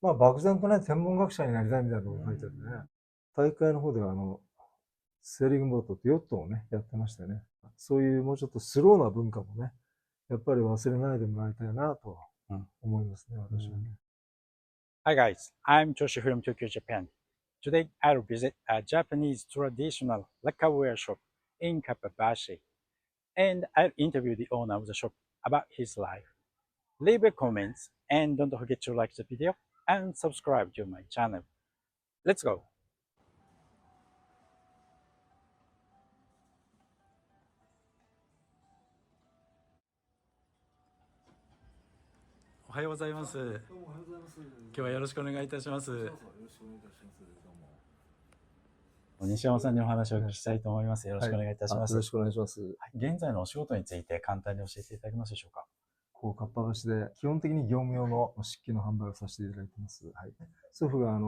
まあ、漠然とね、天文学者になりたいみたいなことが書いてあるね。大会の方では、セーリングボートってヨットをね、やってましたよね。そういうもうちょっとスローな文化もね、やっぱり忘れないでもらいたいなと思いますね、私はね。Hi guys, I'm Joshi from Tokyo, Japan. Today I'll visit a Japanese traditional lacquerware shop in Kappabashi, and I'll interview the owner of the shop about his life. Leave a comment and don't forget to like the video and subscribe to my channel. Let's go! おはようございます。どうもおはようございます。今日はよろしくお願いいたします。そうそう、よろしくお願いいたします。どうも。西山さんにお話をお聞きしたいと思います。よろしくお願いいたします。よろしくお願いします。現在のお仕事について簡単に教えていただけますでしょうか。かっぱ橋で、基本的に業務用の漆器の販売をさせていただいてます。はい。祖父が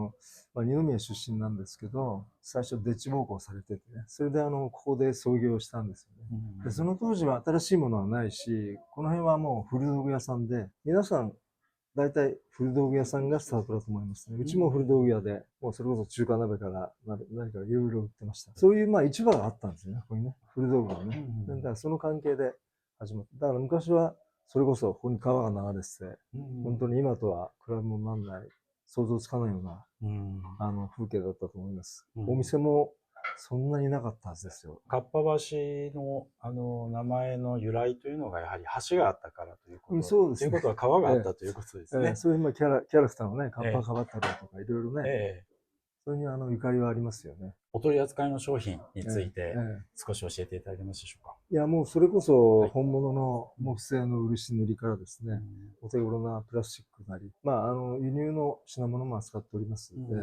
二宮出身なんですけど、最初デッチ奉公されててね、それでここで創業したんですよね。で、その当時は新しいものはないし、この辺はもう古道具屋さんで、皆さん、大体古道具屋さんがスタートだと思いますね。うちも古道具屋で、もうそれこそ中華鍋から何かいろいろ売ってました。そういうまあ市場があったんですよね、ここにね。古道具がね。だからその関係で始まった。だから昔は、それこそここに川が流れてて、本当に今とは比べ物にならない、想像つかないような、風景だったと思います。お店もそんなになかったはずですよ。かっぱ橋の名前の由来というのがやはり橋があったからということ。そうですね。ということは川があったということですね。そういうキャラクターのね、カッパカバ太郎とかいろいろね、それにゆかりはありますよね。お取り扱いの商品について少し教えていただけますでしょうか。いや、もうそれこそ本物の木製の漆塗りからですね、お手頃なプラスチックなり、まあ、輸入の品物も扱っておりますので、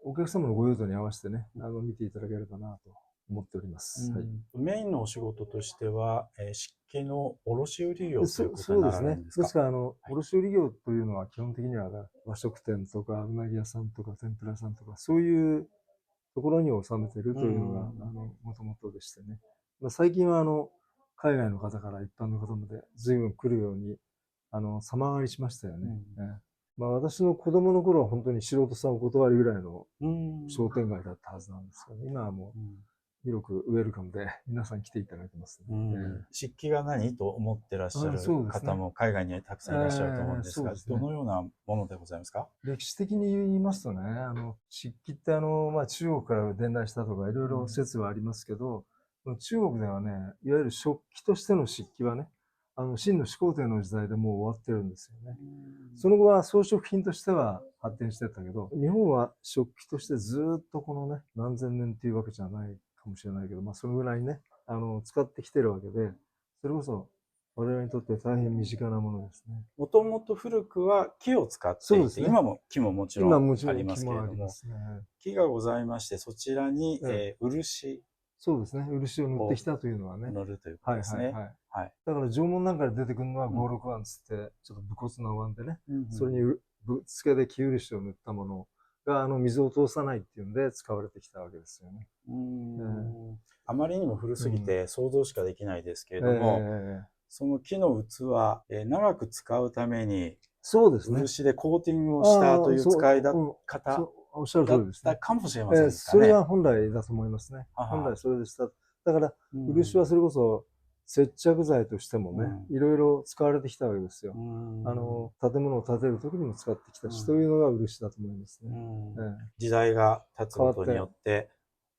お客様のご用途に合わせてね、見ていただければなと思っております。はい、メインのお仕事としては、漆器の卸売業ということになるんですか？ですから、卸売業というのは基本的には和食店とか、うなぎ屋さんとか、天ぷら屋さんとか、そういうところに収めているというのが、もともとでしてね。まあ、最近は、海外の方から一般の方まで随分来るように、様変わりしましたよね。まあ、私の子供の頃は本当に素人さんお断りぐらいの商店街だったはずなんですけど、今はもう、広くウェルカムで皆さん来ていただいてますね。漆器が何と思ってらっしゃる方も海外にたくさんいらっしゃると思うんですが、どのようなものでございますか？歴史的に言いますとね、漆器ってまあ、中国から伝来したとかいろいろ説はありますけど、中国ではね、いわゆる食器としての漆器はね、秦の始皇帝の時代でもう終わってるんですよね。その後は装飾品としては発展してたけど、日本は食器としてずっとこのね、何千年っていうわけじゃないかもしれないけど、まあそのぐらいね、使ってきてるわけで、それこそ我々にとって大変身近なものですね。もともと古くは木を使っていて、今も木ももちろんありますけれども、木がございまして、そちらに、漆。そうですね。漆を塗ってきたというのはね。塗るということですね。だから縄文なんかで出てくるのは五六碗つって、ちょっと武骨なお椀でね、それにぶっつけで木漆を塗ったものが、水を通さないっていうんで使われてきたわけですよね。あまりにも古すぎて想像しかできないですけれども、その木の器、長く使うために、そうですね。漆でコーティングをしたという使い方おっしゃる通りですね。かもしれませんね。それが本来だと思いますね。本来それでした。だから、漆はそれこそ接着剤としてもね、いろいろ使われてきたわけですよ。建物を建てる時にも使ってきたし、というのが漆だと思いますね。時代が経つことによって、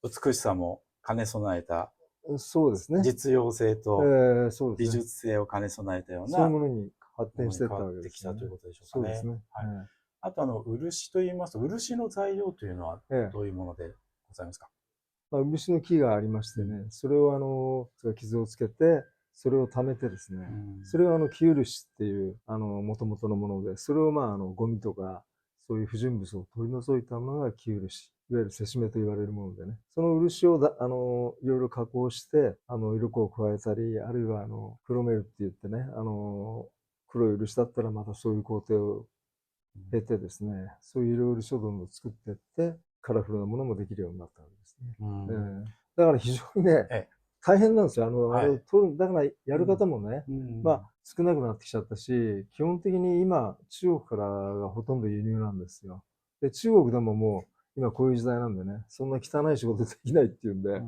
美しさも兼ね備えた、そうですね。実用性と美術性を兼ね備えたような、そういうものに発展していったわけですね。ということでしょうかね。そうですね。あと漆と言いますと、漆の材料というのはどういうものでございますか？漆の木がありましてね、それを傷をつけて、それを溜めてですね、それが木漆っていう、元々のもので、それをまあ、ゴミとか、そういう不純物を取り除いたものが木漆。いわゆるせしめと言われるものでね。その漆をいろいろ加工して、色粉を加えたり、あるいは黒メルって言ってね、黒い漆だったらまたそういう工程を経てですね、そういう色漆をどんどん作っていって、カラフルなものもできるようになったわけですね。だから非常にね、大変なんですよ。だからやる方もね、まあ、少なくなってきちゃったし、基本的に今、中国からがほとんど輸入なんですよ。で、中国でももう、今こういう時代なんでね、そんな汚い仕事できないっていうんで、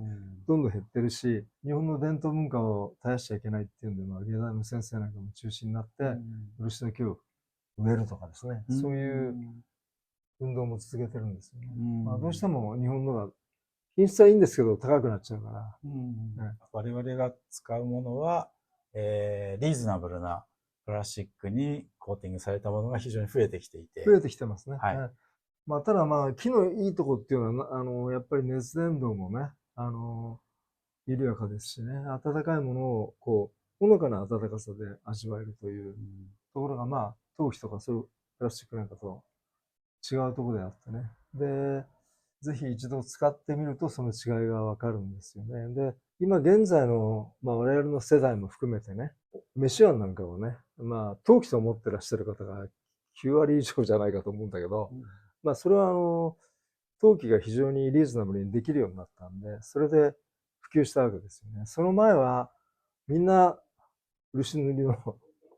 どんどん減ってるし、日本の伝統文化を絶やしちゃいけないっていうんで、芸大の先生なんかも中心になって、漆の木を植えるとかですね、そういう運動も続けてるんですよね。どうしても日本のが、品質はいいんですけど、高くなっちゃうから。我々が使うものは、リーズナブルなプラスチックにコーティングされたものが非常に増えてきていて。増えてきてますね。はい。ただ木のいいとこっていうのは、やっぱり熱伝導もね、緩やかですしね、温かいものを、ほのかな温かさで味わえるというところが、陶器とかそういうプラスチックなんかと違うところであってね。で、ぜひ一度使ってみるとその違いがわかるんですよね。で、今現在の、我々の世代も含めてね、飯碗なんかをね、陶器と思ってらっしゃる方が9割以上じゃないかと思うんだけど、それは陶器が非常にリーズナブルにできるようになったんで、それで普及したわけですよね。その前はみんな漆塗りの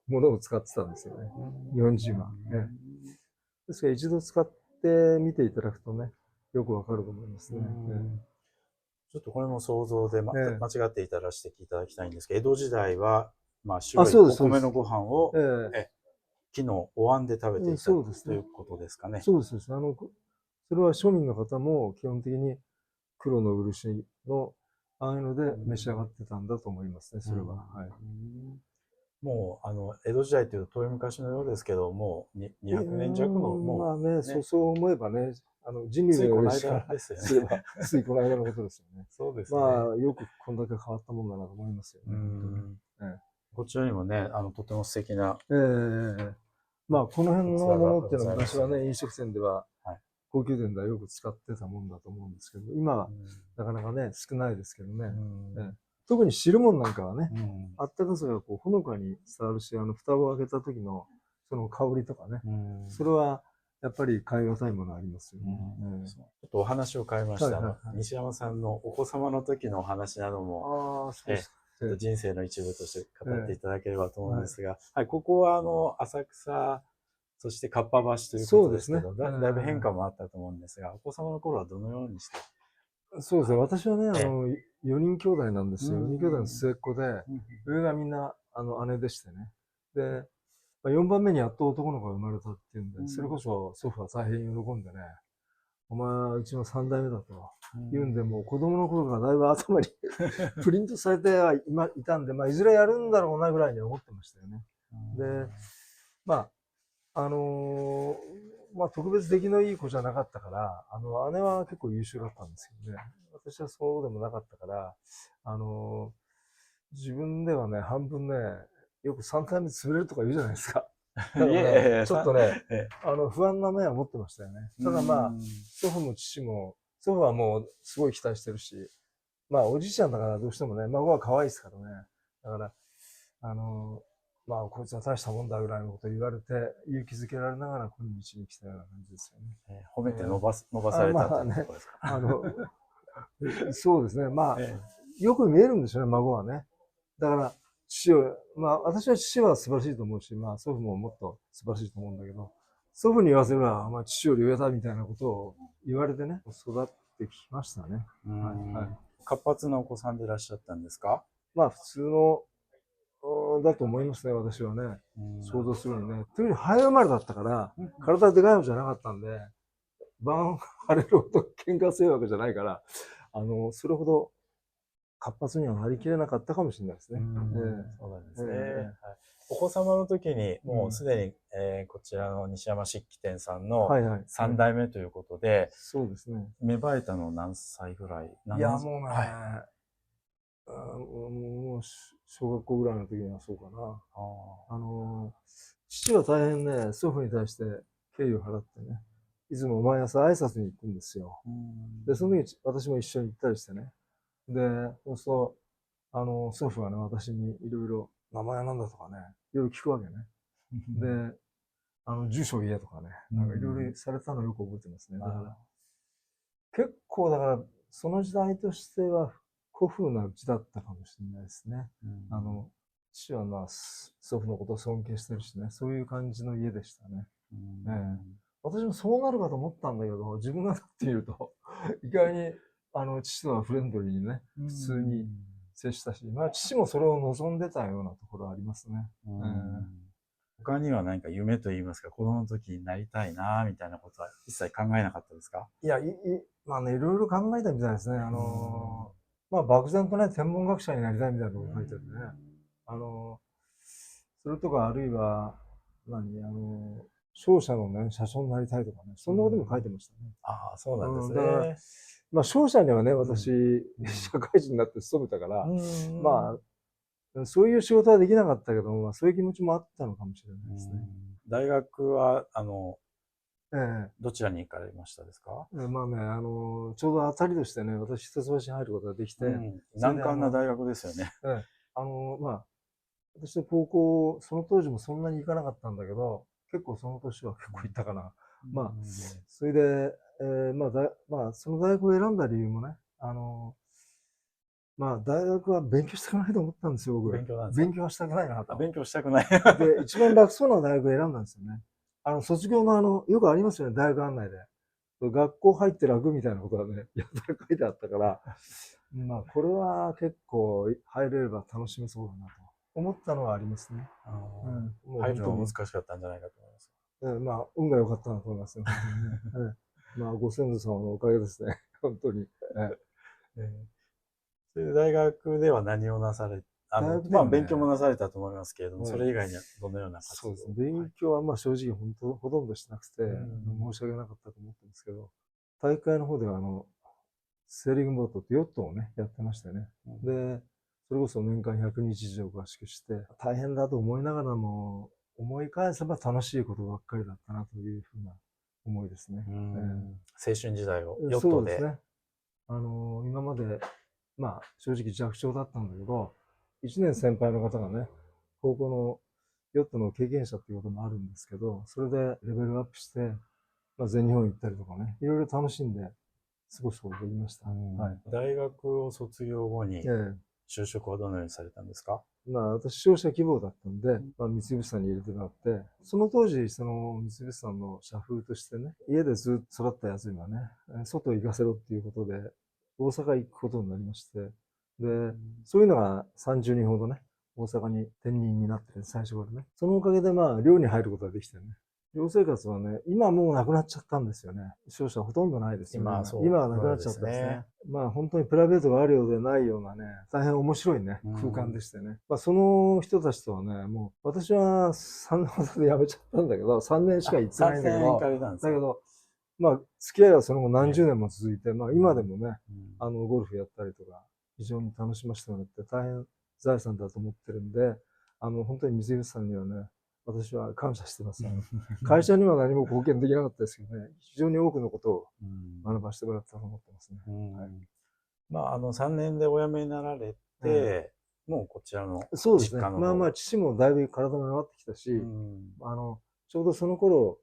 ものを使ってたんですよね。日本人は。ですから一度使ってみていただくとね、よくわかると思いますね。ちょっとこれも想像で、間違っていたら指摘いただきたいんですけど、江戸時代は、白いお米のご飯を、木のお椀で食べていたということですかね。そうです。それは庶民の方も基本的に黒の漆のああいうので召し上がってたんだと思いますね、それは。もう、江戸時代というと遠い昔のようですけど、もう200年弱の、もう、そう思えばね、人類の歴史からすれば、ついこの間のことですよね。そうですね。よくこんだけ変わったもんだなと思いますよね。こちらにもね、とても素敵な。この辺のものっていうのは昔はね、飲食店では、高級店ではよく使ってたもんだと思うんですけど、今はなかなかね、少ないですけどね。特に汁物なんかはね、あったかさがほのかに伝わるし、蓋を開けた時のその香りとかね、それはやっぱり買い難いものありますよね。ちょっとお話を変えました。西山さんのお子様の時のお話なども、人生の一部として語っていただければと思うんですが、ここは浅草、そしてかっぱ橋ということですけど、だいぶ変化もあったと思うんですが、お子様の頃はどのようにして？そうですね、私はね、4人兄弟なんですよ。4人兄弟の末っ子で、上がみんな姉でしてね。で、4番目にやっと男の子が生まれたっていうんで、それこそ祖父は大変喜んでね、お前はうちの3代目だと言うんで、もう子供の頃からだいぶ頭にプリントされていたんで、いずれやるんだろうなぐらいに思ってましたよね。で、特別出来のいい子じゃなかったから、姉は結構優秀だったんですけどね。私はそうでもなかったから、自分ではね、半分ね、よく3回目潰れるとか言うじゃないですか。だからね、ちょっとね、不安な目は持ってましたよね。ただ祖父も父も、祖父はもうすごい期待してるし、おじいちゃんだからどうしてもね、孫は可愛いですからね。だから、こいつは大したもんだぐらいのことを言われて、勇気づけられながら今日に来たような感じですよね。褒めて伸ばされたということですか？そうですね。よく見えるんですよね、孫はね。だから、私は父は素晴らしいと思うし、祖父ももっと素晴らしいと思うんだけど、祖父に言わせれば、父より上だみたいなことを言われてね、育ってきましたね。活発なお子さんでいらっしゃったんですか？普通の、だと思いますね、私はね。想像するにね。というより早生まれだったから、体でかいのじゃなかったんで、晩晴れるほど喧嘩強いわけじゃないから、それほど活発にはなりきれなかったかもしれないですね。そうなんですね。お子様の時に、もうすでに、こちらの西山漆器店さんの3代目ということで、そうですね。芽生えたの何歳ぐらい？いや、もうね、もう小学校ぐらいの時にはそうかな。父は大変ね、祖父に対して敬意を払ってね、いつも毎朝挨拶に行くんですよ。で、その時私も一緒に行ったりしてね。で、そうすると、祖父はね、私にいろいろ名前は何だとかね、いろいろ聞くわけね。で、住所言えとかね、なんかいろいろされたのをよく覚えてますね。だから結構だから、その時代としては古風な字だったかもしれないですね。父はまあ、祖父のことを尊敬してるしね、そういう感じの家でしたね。私もそうなるかと思ったんだけど、自分がなってみると、意外に、父とはフレンドリーにね、普通に接したし、まあ、父もそれを望んでたようなところありますね。他には何か夢と言いますか、子供の時になりたいなみたいなことは一切考えなかったですか？いや、まあね、いろいろ考えたみたいですね。まあ、漠然とね、天文学者になりたいみたいなこと書いてあるね。それとか、あるいは、商社のね、社長になりたいとかね、そんなことも書いてましたね。ああ、そうなんですだから、ね。まあ、商社にはね、私、社会人になって勤めたから、まあ、そういう仕事はできなかったけど、まあ、そういう気持ちもあったのかもしれないですね。大学は、ええ。どちらに行かれましたですか？まあね、ちょうど当たりとしてね、私、一橋に入ることができて、難関な大学ですよね。まあ、私の高校、その当時もそんなに行かなかったんだけど、結構その年は結構行ったかな。まあ、それで、まあ、その大学を選んだ理由もね、まあ、大学は勉強したくないと思ったんですよ、僕。勉強なんですか？勉強はしたくないなと。勉強したくない。で、一番楽そうな大学を選んだんですよね。卒業のよくありますよね、大学案内で。学校入って楽みたいなことがね、やたら書いてあったから、まあ、これは結構入れれば楽しめそうだなと思ったのはありますね。入るの難しかったんじゃないかと思います。まあ、運が良かったなと思いますよ。まあ、ご先祖様のおかげですね。本当に。それで大学では何をなされ、まあ勉強もなされたと思いますけれども、それ以外にはどのような活動を？そうですね。勉強はまあ正直ほとんどしてなくて、申し訳なかったと思ってますけど、大会の方ではセーリングボートってヨットをね、やってましてね。で、それこそ年間100日以上合宿して、大変だと思いながらも、思い返せば楽しいことばっかりだったなというふうな思いですね。青春時代をヨットで。そうですね。今まで、まあ正直弱小だったんだけど、1年先輩の方がね、高校のヨットの経験者っていうこともあるんですけど、それでレベルアップして、まあ、全日本行ったりとかね、いろいろ楽しんで過ごすことができました。大学を卒業後に就職はどのようにされたんですか？まあ私、商社希望だったんで、まあ、三菱さんに入れてもらって、その当時、その三菱さんの社風としてね、家でずっと育ったやつにはね、外行かせろっていうことで、大阪行くことになりまして、で、そういうのが30人ほどね、大阪に転任になって、最初からね。そのおかげでまあ、寮に入ることができてね。寮生活はね、今もうなくなっちゃったんですよね。商社ほとんどないですよね。今はなくなっちゃったですね。まあ本当にプライベートがあるようでないようなね、大変面白いね、空間でしてね。まあその人たちとはね、もう私は3年ほどで辞めちゃったんだけど、3年しか行ってないんだけど、まあ付き合いはその後何十年も続いて、まあ今でもね、ゴルフやったりとか、非常に楽しませてもらって大変財産だと思ってるんで、本当に水口さんにはね、私は感謝してます。会社には何も貢献できなかったですけどね、非常に多くのことを学ばせてもらったと思ってますね。まあ、3年でお辞めになられて、もうこちらのそうですね。まあまあ、父もだいぶ体も弱ってきたし、ちょうどその頃、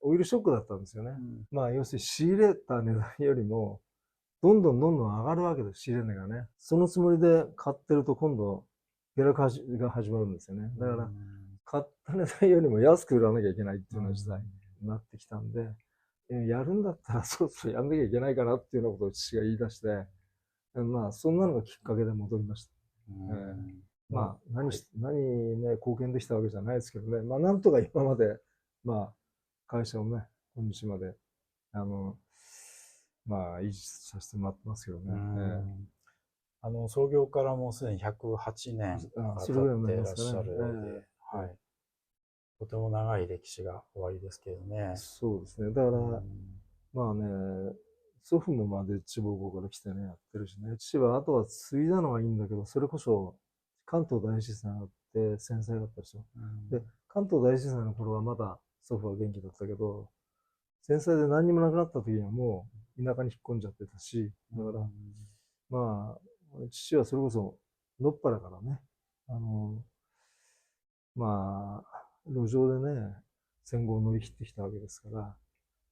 オイルショックだったんですよね。まあ、要するに仕入れた値段よりも、どんどん上がるわけです、仕入れ値がね。そのつもりで買ってると今度、下落が始まるんですよね。だから、買った値段よりも安く売らなきゃいけないっていうような時代になってきたんで、やるんだったらそろそろやんなきゃいけないかなっていうようなことを父が言い出して、まあ、そんなのがきっかけで戻りました。まあ、何ね、貢献できたわけじゃないですけどね。まあ、なんとか今まで、まあ、会社をね、今日まで、まあ、維持させてもらってますけどね。創業からもうすでに108年経っていらっしゃるので、はい。とても長い歴史が終わりですけどね。そうですね。だから、まあね、祖父もまあデッチ奉公から来てね、やってるしね。父はあとは継いだのはいいんだけど、それこそ関東大震災があって戦災だったでしょ。で、関東大震災の頃はまだ祖父は元気だったけど、戦災で何にもなくなった時にはもう田舎に引っ込んじゃってたし、だから、まあ、父はそれこそのっぱらからね、まあ、路上でね、戦後を乗り切ってきたわけですから、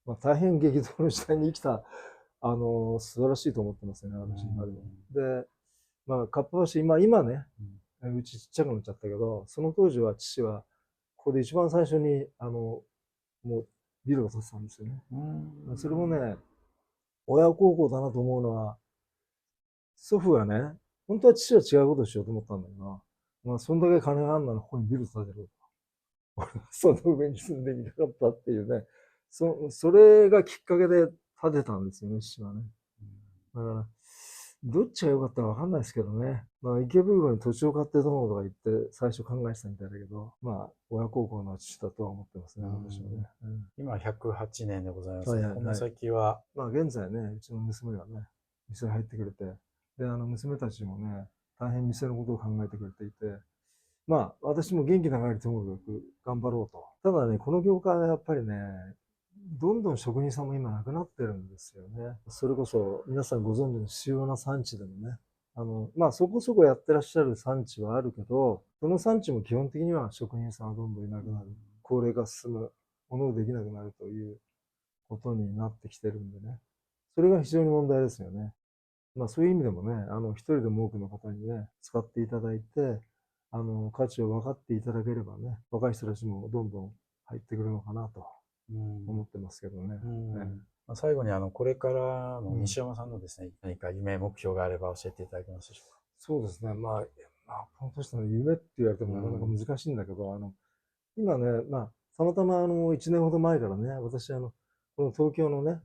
まあ、大変激動の時代に生きた、素晴らしいと思ってますよね、私今でも。で、まあ、かっぱ橋、今ね、うちちっちゃくなっちゃったけど、その当時は父は、ここで一番最初に、もう、ビルを建てたんですよね。それもね、親孝行だなと思うのは、祖父がね、本当は父は違うことをしようと思ったんだけど、まあ、そんだけ金があんならここにビル建てる。俺はその上に住んでみたかったっていうね、それがきっかけで建てたんですよね、父はね。だから、どっちが良かったかわかんないですけどね。まあ、池袋に土地を買ってどうのとか言って最初考えてたみたいだけど、まあ、親孝行の父だとは思ってますね、私はね。今108年でございます。はいはいはいこの先は、まあ、現在ね、うちの娘がね、店に入ってくれて、で、娘たちもね、大変店のことを考えてくれていて、まあ、私も元気な限りともかく頑張ろうと。ただね、この業界はやっぱりね、どんどん職人さんも今なくなってるんですよね。それこそ皆さんご存知の主要な産地でもね、まあそこそこやってらっしゃる産地はあるけど、その産地も基本的には職人さんはどんどんいなくなる。高齢化進む。ものをできなくなるということになってきてるんでね。それが非常に問題ですよね。まあそういう意味でもね、一人でも多くの方にね、使っていただいて、価値を分かっていただければね、若い人たちもどんどん入ってくるのかなと思ってますけどね。最後にこれからの西山さんのですね、何か夢、目標があれば教えていただけますでしょうか。そうですね。まあ、本当に夢って言われてもなかなか難しいんだけど、今ね、まあ、たまたま1年ほど前からね、私この東京のね、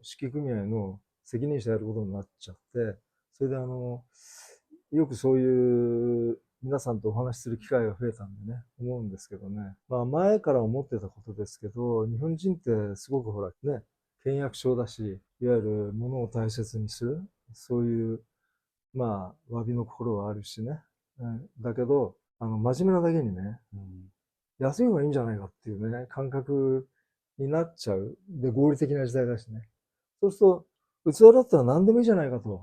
四季組合の責任者やることになっちゃって、それでよくそういう皆さんとお話しする機会が増えたんでね、思うんですけどね。まあ前から思ってたことですけど、日本人ってすごくほらね、倹約症だし、いわゆる物を大切にする、そういう、まあ、詫びの心はあるしね。だけど、真面目なだけにね、安い方がいいんじゃないかっていうね、感覚になっちゃう。で、合理的な時代だしね。そうすると、器だったら何でもいいじゃないかと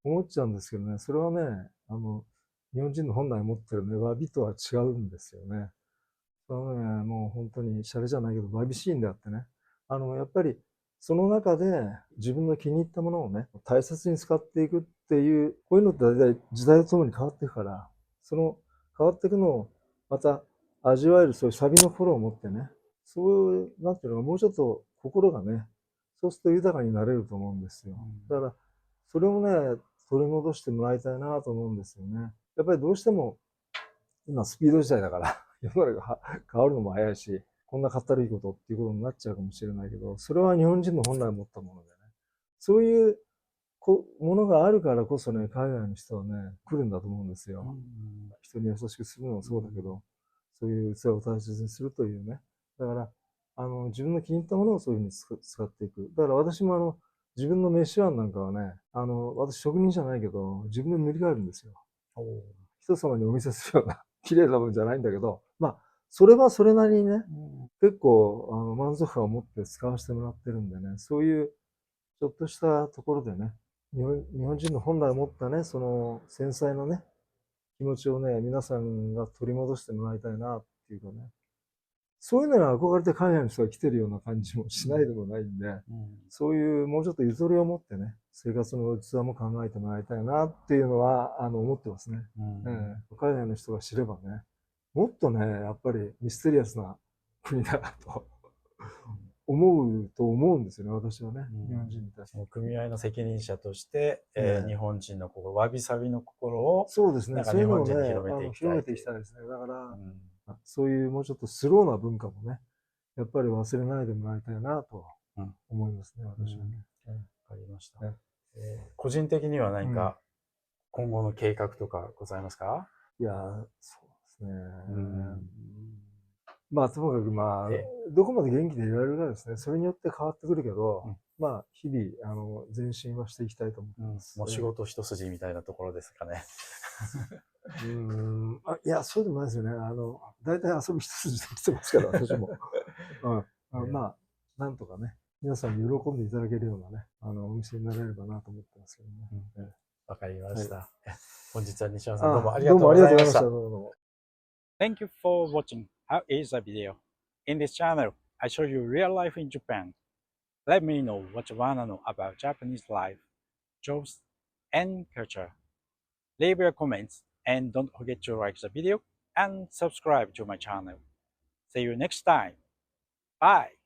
思っちゃうんですけどね、それはね、日本人の本来持ってるね、詫びとは違うんですよね。そのね、もう本当にシャレじゃないけど、詫びしいんであってね。やっぱり、その中で自分の気に入ったものをね、大切に使っていくっていう、こういうのって大体時代とともに変わっていくから、その変わっていくのをまた味わえるそういうサビの心を持ってね、そういう、なんていうのか、もうちょっと心がね、そうすると豊かになれると思うんですよ。だから、それをね、取り戻してもらいたいなと思うんですよね。やっぱりどうしても、今スピード時代だから、世の中が変わるのも早いし、こんなかったるいことっていうことになっちゃうかもしれないけど、それは日本人の本来持ったものでね。そういうものがあるからこそね、海外の人はね、来るんだと思うんですよ。人に優しくするのもそうだけど、そういう器を大切にするというね。だから、自分の気に入ったものをそういうふうに使っていく。だから私も自分の飯碗なんかはね、私職人じゃないけど、自分で塗り替えるんですよ。人様にお見せするような綺麗なもんじゃないんだけど、まあ、それはそれなりにね、結構、満足感を持って使わせてもらってるんでね、そういう、ちょっとしたところでね、日本人の本来持ったね、その繊細なね、気持ちをね、皆さんが取り戻してもらいたいなっていうかね、そういうのに憧れて海外の人が来てるような感じもしないでもないんで、そういうもうちょっとゆとりを持ってね、生活の器も考えてもらいたいなっていうのは、思ってますね。海外の人が知ればね、もっとね、やっぱりミステリアスな国だなと思うと思うんですよね、私はね、日本人に対して。組合の責任者として、日本人の心、わびさびの心を、そうですね、そういうのをね、広めていきたいですね。だから、そういうもうちょっとスローな文化もね、やっぱり忘れないでもらいたいなと思いますね、私はね。わかりました。個人的には何か今後の計画とかございますか？いや、そうですね。まあ、ともかくまあ、どこまで元気でいられるかですね。それによって変わってくるけど、まあ、日々、前進はしていきたいと思ってます。もう仕事一筋みたいなところですかね。いや、そうでもないですよね。大体遊び一筋で来てますから、私も。まあ、なんとかね、皆さんに喜んでいただけるようなね、お店になれればなと思ってますけどね。わかりました。本日は西山さんどうもありがとうございました。Thank you for watching How is the video. In this channel, I show you real life in Japan. Let me know what you wanna know about Japanese life, jobs, and culture. Leave your comments And don't forget to like the video and subscribe to my channel. See you next time. Bye!